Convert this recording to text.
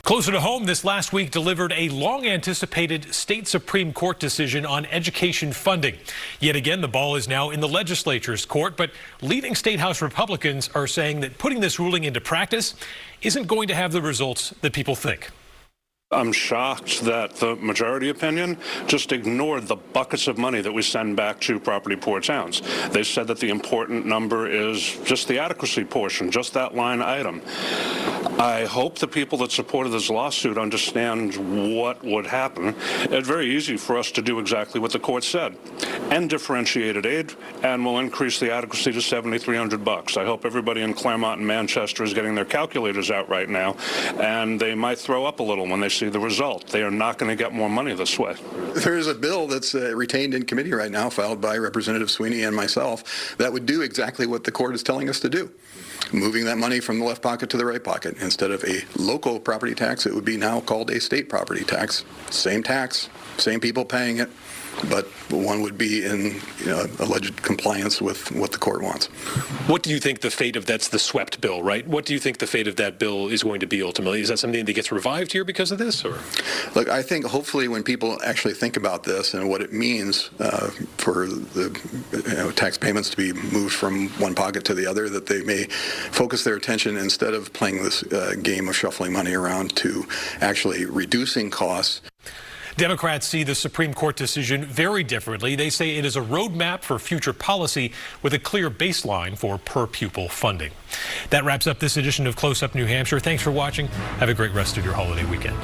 Closer to home, this last week delivered a long-anticipated state Supreme Court decision on education funding. Yet again, the ball is now in the legislature's court, but leading State House Republicans are saying that putting this ruling into practice isn't going to have the results that people think. I'm shocked that the majority opinion just ignored the buckets of money that we send back to property poor towns. They said that the important number is just the adequacy portion, just that line item. I hope the people that supported this lawsuit understand what would happen. It's very easy for us to do exactly what the court said. End differentiated aid, and we'll increase the adequacy to $7,300. I hope everybody in Claremont and Manchester is getting their calculators out right now, and they might throw up a little when they see the result. They are not going to get more money this way. There is a bill that's retained in committee right now, filed by Representative Sweeney and myself, that would do exactly what the court is telling us to do. Moving that money from the left pocket to the right pocket. Instead of a local property tax, it would be now called a state property tax. Same tax, same people paying it, but one would be in alleged compliance with what the court wants. What do you think the fate of that's the swept bill, right? What do you think the fate of that bill is going to be ultimately? Is that something that gets revived here because of this? Or? Look, I think hopefully when people actually think about this and what it means for the tax payments to be moved from one pocket to the other, that they may focus their attention instead of playing this game of shuffling money around to actually reducing costs. Democrats see the Supreme Court decision very differently. They say it is a roadmap for future policy with a clear baseline for per-pupil funding. That wraps up this edition of Close Up New Hampshire. Thanks for watching. Have a great rest of your holiday weekend.